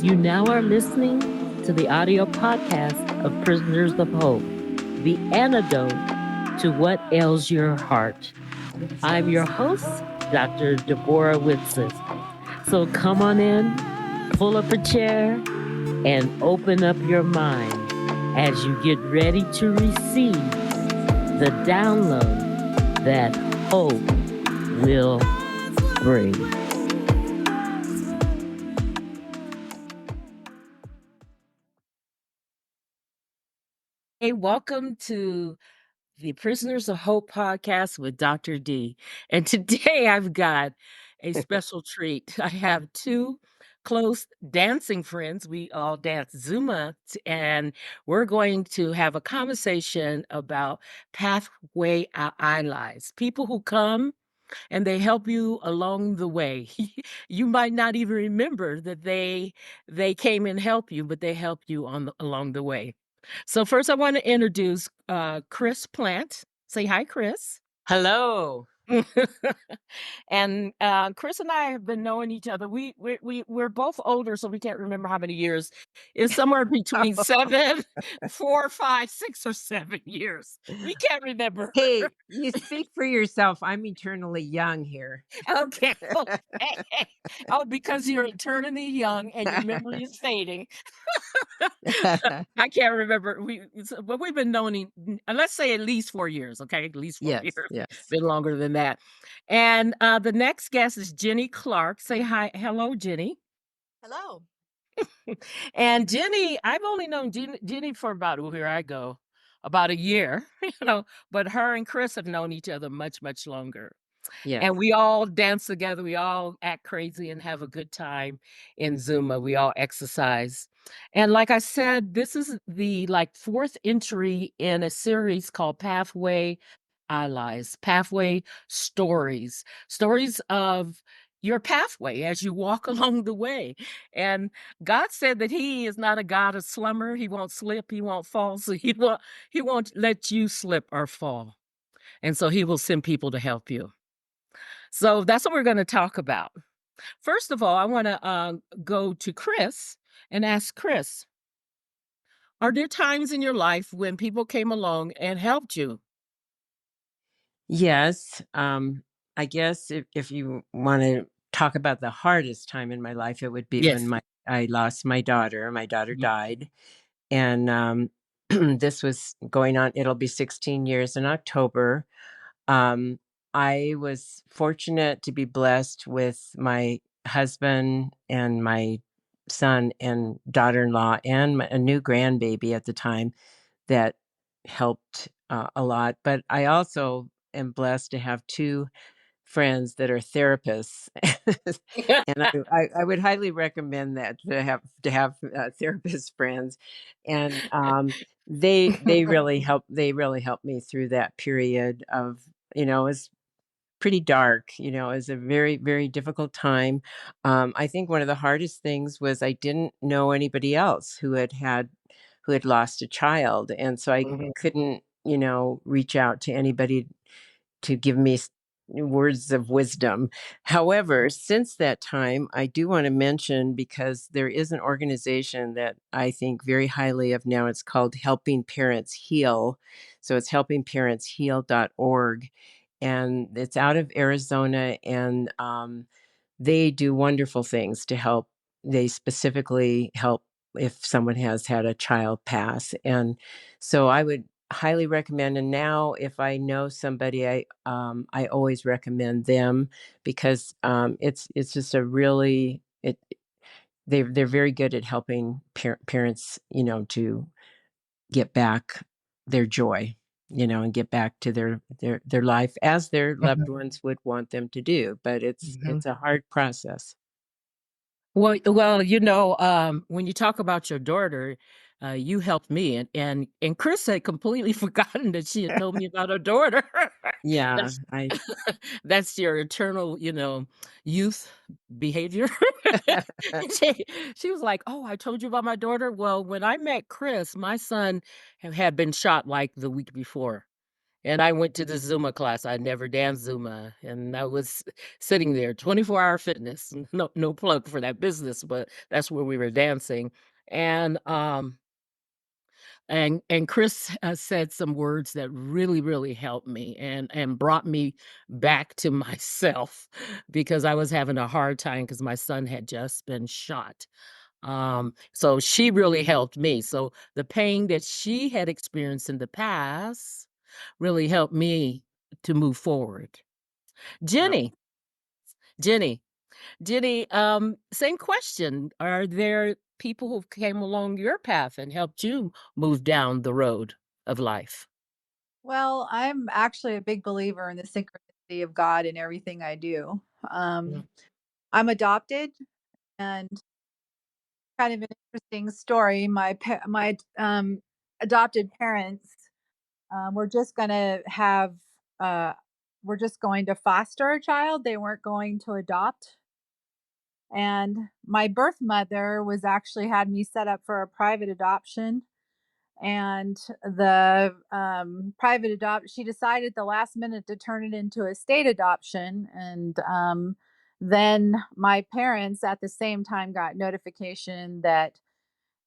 You now are listening to the audio podcast of Prisoners of Hope, the antidote to what ails your heart. I'm your host, Dr. Debbora Whitson. So come on in, pull up a chair, and open up your mind as you get ready to receive the download that hope will bring. Hey, welcome to the Prisoners of Hope podcast with Dr. D. And today I've got a special treat. I have two close dancing friends. We all dance Zumba, and we're going to have a conversation about pathway allies, people who come and they help you along the way. You might not even remember that they came and helped you, but they helped you along the way. So first, I want to introduce Chris Plant. Say hi, Chris. Hello. And Chris and I have been knowing each other. We're both older, so we can't remember how many years. It's somewhere between 7, 4, 5, 6, or 7 years. We can't remember. Hey, you speak for yourself. I'm eternally young here. Okay. Oh, because you're eternally young and your memory is fading. I can't remember. But we've been knowing, let's say at least 4 years. Okay, at least 4 years. Yes. Been longer than that. And the next guest is Jenny Clark. Say hi, hello, Jenny. Hello. And Jenny, I've only known Jenny for about here I go, about a year. But her and Chris have known each other much, much longer. Yes. And we all dance together. We all act crazy and have a good time in Zumba. We all exercise. And like I said, this is the fourth entry in a series called Pathway Allies, Pathway Stories, stories of your pathway as you walk along the way. And God said that He is not a God of slumber. He won't slip, He won't fall. So He won't let you slip or fall. And so He will send people to help you. So that's what we're going to talk about. First of all, I want to go to Chris and ask Chris, are there times in your life when people came along and helped you? Yes. I guess if you want to talk about the hardest time in my life, it would be Yes. when I lost my daughter. My daughter Mhm. died. And this was going on. It'll be 16 years in October. Um, I was fortunate to be blessed with my husband and my son and daughter-in-law and a new grandbaby at the time that helped a lot. But I also am blessed to have two friends that are therapists, and I would highly recommend that to have therapist friends, and they really help. They really helped me through that period of, it was pretty dark. It was a very, very difficult time. I think one of the hardest things was I didn't know anybody else who had lost a child, and so I Mhm. couldn't, reach out to anybody to give me words of wisdom. However, since that time, I do want to mention, because there is an organization that I think very highly of now. It's called Helping Parents Heal. So it's helpingparentsheal.org. And it's out of Arizona. And they do wonderful things to help. They specifically help if someone has had a child pass. And so I would highly recommend. And now if I know somebody, I always recommend them, because it's just a really they're very good at helping parents, to get back their joy, and get back to their life as their loved Mhm. ones would want them to do. But it's Mhm. it's a hard process. Well, when you talk about your daughter, you helped me, and Chris had completely forgotten that she had told me about her daughter. Yeah, That's I that's your eternal, youth behavior. she, she was like, "Oh, I told you about my daughter." Well, when I met Chris, my son had been shot like the week before. And I went to the Zumba class. I never danced Zumba, and I was sitting there, 24-hour fitness. No plug for that business, but that's where we were dancing. And, and Chris, said some words that really, really helped me and brought me back to myself because I was having a hard time because my son had just been shot. So she really helped me. So the pain that she had experienced in the past really helped me to move forward. Yep. Jenny, Jenny, Jenny, same question. Are there people who came along your path and helped you move down the road of life? Well, I'm actually a big believer in the synchronicity of God in everything I do. Mm, Um, I'm adopted, and kind of an interesting story. My adopted parents were just going to have were just going to foster a child. They weren't going to adopt. And my birth mother was actually had me set up for a private adoption, and the private adopt she decided at the last minute to turn it into a state adoption. And then my parents at the same time got notification that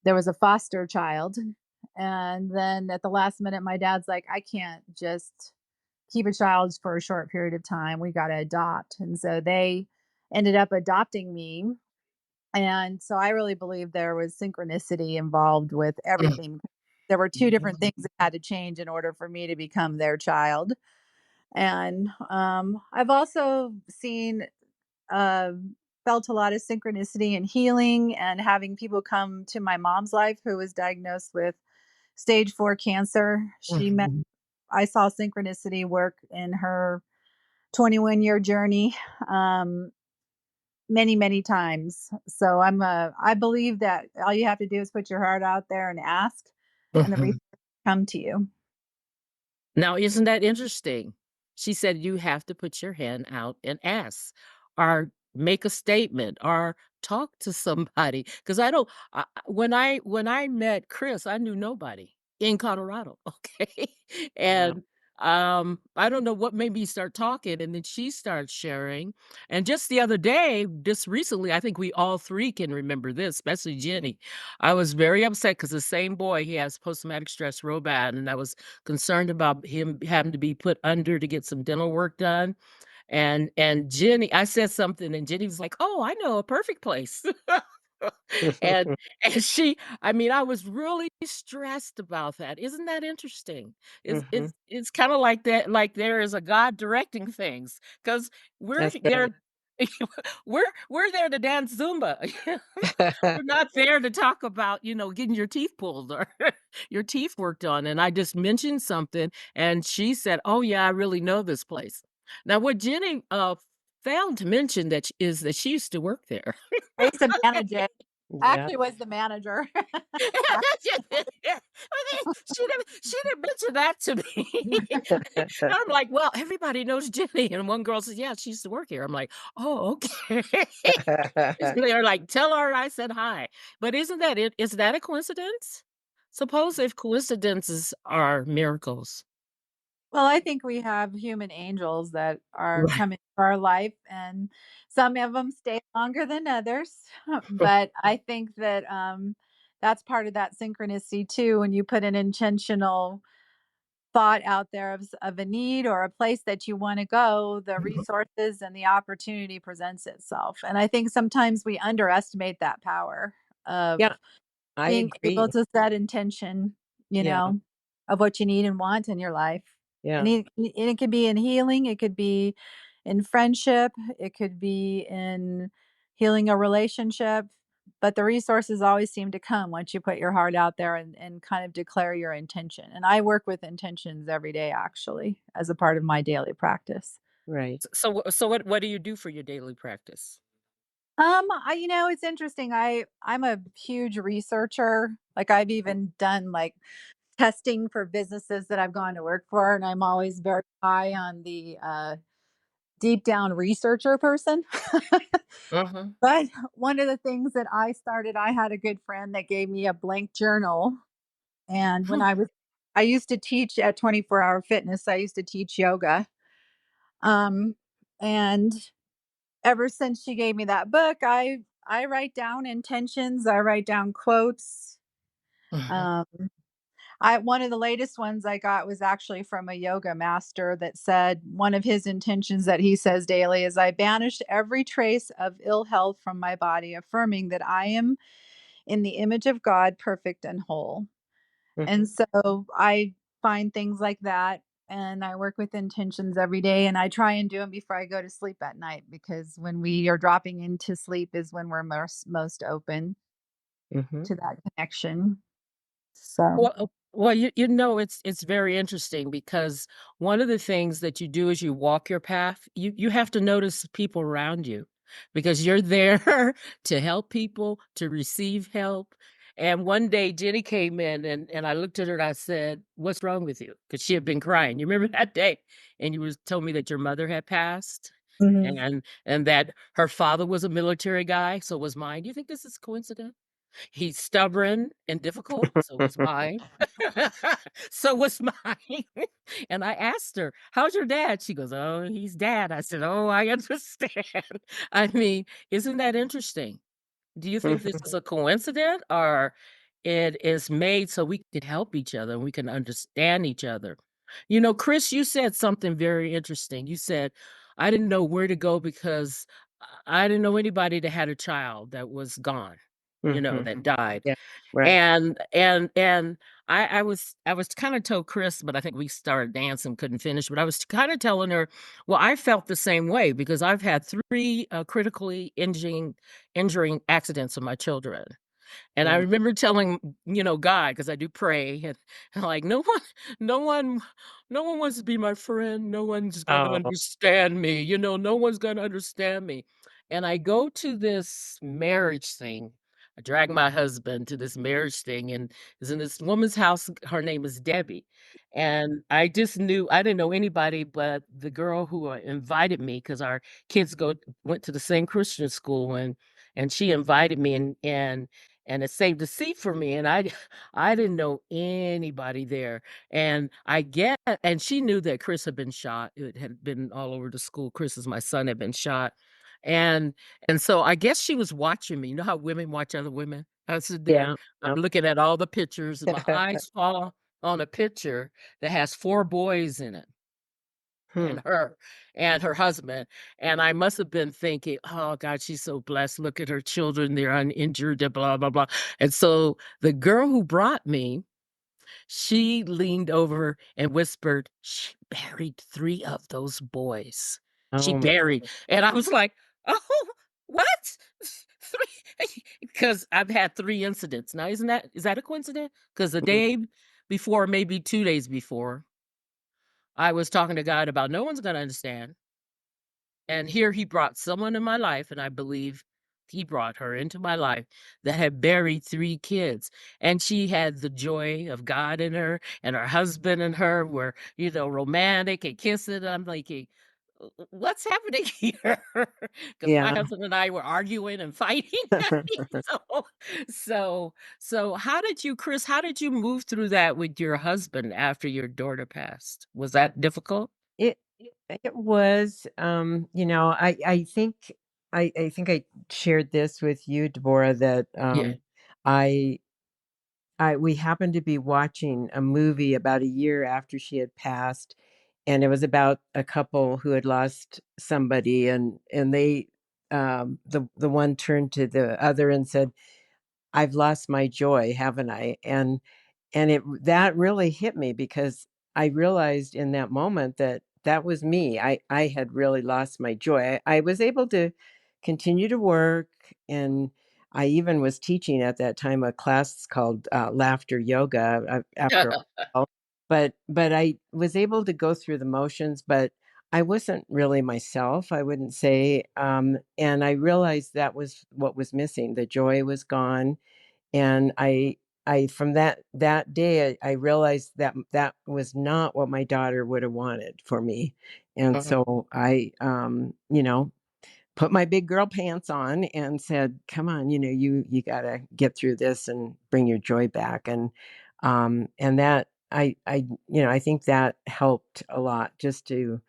there was a foster child. And then at the last minute my dad's like, I can't just keep a child for a short period of time, we got to adopt. And so they ended up adopting me. And so I really believe there was synchronicity involved with mm, everything. There were two different mhm, things that had to change in order for me to become their child. And I've also seen, uh, felt a lot of synchronicity and healing, and having people come to my mom's life who was diagnosed with stage 4 cancer. mhm. I saw synchronicity work in her 21-year journey. Um, Many, many times. So I believe that all you have to do is put your heart out there and ask, and the Mhm. resources come to you. Now, isn't that interesting? She said you have to put your hand out and ask, or make a statement, or talk to somebody. Because I don't. When I met Chris, I knew nobody in Colorado. Okay, Yeah. and I don't know what made me start talking, and then she started sharing. And just the other day, just recently, I think we all three can remember this, especially Jenny. I was very upset because the same boy, he has post-traumatic stress real bad, and I was concerned about him having to be put under to get some dental work done. And Jenny, I said something and Jenny was like, "Oh, I know a perfect place." And and I mean, I was really stressed about that. Isn't that interesting? It's Mhm. it's it's kinda like that, like there is a God directing things because 'cause we're That's right. there. We're there to dance Zumba. We're not there to talk about, getting your teeth pulled or your teeth worked on. And I just mentioned something, and she said, "Oh, yeah, I really know this place." Now, what Jenny, failed to mention is that she used to work there. I used to manage it. I Yeah. actually was the manager. She didn't mention that to me. And I'm like, "Well, everybody knows Jenny." And one girl says, "Yeah, she used to work here." I'm like, "Oh, okay." They're like, "Tell her I said hi." But is that a coincidence? Suppose if coincidences are miracles. Well, I think we have human angels that are Right. coming to our life, and some of them stay longer than others. But I think that that's part of that synchronicity too. When you put an intentional thought out there of a need or a place that you want to go, the Mhm. resources and the opportunity presents itself. And I think sometimes we underestimate that power of Yeah, I being able agree. to set intention, Yeah, of what you need and want in your life. And yeah, it could be in healing, it could be in friendship, it could be in healing a relationship. But the resources always seem to come once you put your heart out there and kind of declare your intention. And I work with intentions every day, actually, as a part of my daily practice. right. So what do you do for your daily practice? It's interesting. I'm a huge researcher. Like I've even done like testing for businesses that I've gone to work for, and I'm always very high on the deep down researcher person. Mhm. But one of the things that I started, I had a good friend that gave me a blank journal, and when Hmm. I was I used to teach at 24 Hour Fitness. I used to teach yoga. Um, and ever since she gave me that book, I write down intentions, I write down quotes. Mhm. Um, I one of the latest ones I got was actually from a yoga master that said one of his intentions that he says daily is I banish every trace of ill health from my body, affirming that I am in the image of God, perfect and whole. And so I find things like that and I work with intentions every day and I try and do them before I go to sleep at night because when we are dropping into sleep is when we're most open Mm-hmm. to that connection. So, Well, you know, it's very interesting because one of the things that you do as you walk your path, you have to notice people around you because you're there to help people, to receive help. And one day Jenny came in and I looked at her and I said, "What's wrong with you?" Because she had been crying. You remember that day? And you was told me that your mother had passed mhm. and that her father was a military guy, so was mine. Do you think this is coincidence? He's stubborn and difficult, so was mine. So was mine. And I asked her, "How's your dad?" She goes, "Oh, he's dad." I said, "Oh, I understand." I mean, isn't that interesting? Do you think this is a coincidence or it is made so we can help each other and we can understand each other? You know, Chris, you said something very interesting. You said, "I didn't know where to go because I didn't know anybody that had a child that was gone, you know, Mm-hmm. that died." Yeah. Right. And I was kinda told Chris, but I think we started dancing, couldn't finish, but I was kinda telling her, well, I felt the same way because I've had 3, critically injuring accidents of my children. And I Yeah. remember telling, you know, God, because I do pray, and like, no one, no one wants to be my friend. No one's gonna Oh. understand me. You know, no one's gonna understand me. And I go to this marriage thing. I drag my husband to this marriage thing, and is in this woman's house. Her name is Debbie, and I just knew I didn't know anybody but the girl who invited me because our kids go went to the same Christian school, and she invited me, and it saved a seat for me, and I didn't know anybody there, and she knew that Chris had been shot. It had been all over the school. Chris is my son, had been shot, and and so I guess she was watching me. You know how women watch other women? I sit there, Yeah. I'm looking at all the pictures, and my eyes fall on a picture that has 4 boys in it Hmm. and her husband, and I must have been thinking, "Oh god, she's so blessed. Look at her children, they're uninjured, they're blah, blah, blah." And so the girl who brought me, she leaned over and whispered, "She buried 3 of those boys. She Oh my. buried." And I was like, "Oh, what? 3?" Because I've had 3 incidents. Now is that a coincidence? Because the day before, maybe 2 days before, I was talking to God about no one's gonna understand. And here he brought someone in my life, and I believe he brought her into my life that had buried 3 kids. And she had the joy of God in her, and her husband and her were, you know, romantic and kissing. I'm thinking, What's happening here?" Because my Yeah. husband and I were arguing and fighting. so, so how did you, Chris, how did you move through that with your husband after your daughter passed? Was that difficult? It it was, I think I shared this with you, Deborah, that Yeah. I I we happened to be watching a movie about a year after she had passed, and it was about a couple who had lost somebody, and they the one turned to the other and said, "I've lost my joy, haven't I?" And it that really hit me because I realized in that moment that that was me. I had really lost my joy. I was able to continue to work, and I even was teaching at that time a class called laughter yoga after a while. But I was able to go through the motions, but I wasn't really myself, I wouldn't say. And I realized that was what was missing. The joy was gone, and I from that day I realized that that was not what my daughter would have wanted for me. And Mhm. so I put my big girl pants on and said, "Come on, you got to get through this and bring your joy back." And that I think that helped a lot just to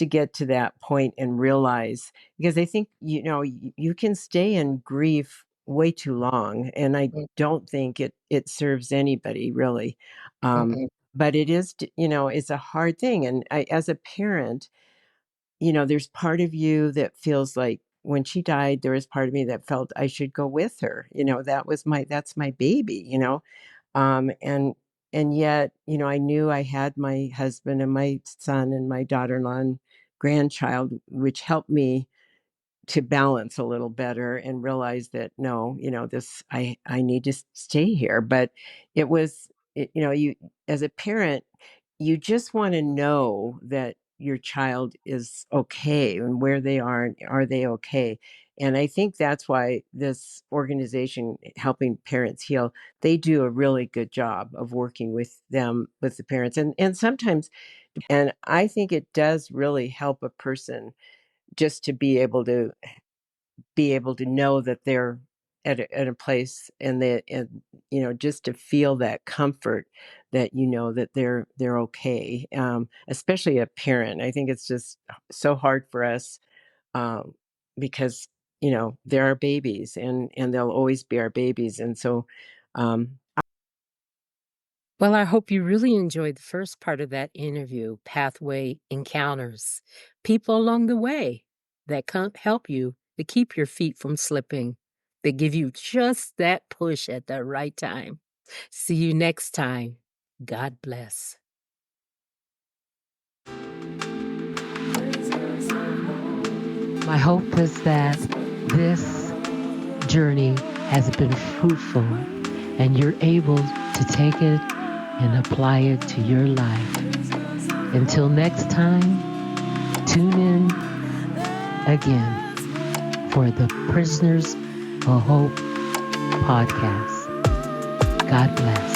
get to that point and realize, because I think, you can stay in grief way too long, and I don't think it serves anybody really. But it is, it's a hard thing. And as a parent, there's part of you that feels like when she died, there was part of me that felt I should go with her. That's my baby, and yet, I knew I had my husband and my son and my daughter-in-law and grandchild, which helped me to balance a little better and realize that no, this, I need to stay here. But it was, you, as a parent, you just want to know that your child is okay and where they are they okay. And I think that's why this organization, Helping Parents Heal, they do a really good job of working with the parents, and sometimes, and I think it does really help a person just to be able to know that they're at a place, and that, and just to feel that comfort that that they're okay. Especially a parent, I think it's just so hard for us, um, because they're our babies, and they'll always be our babies. And so, um, Well, I hope you really enjoyed the first part of that interview, Pathway Encounters. People along the way that can help you to keep your feet from slipping. They give you just that push at the right time. See you next time. God bless. My hope is that this journey has been fruitful and you're able to take it and apply it to your life. Until next time, tune in again for the Prisoners of Hope podcast. God bless.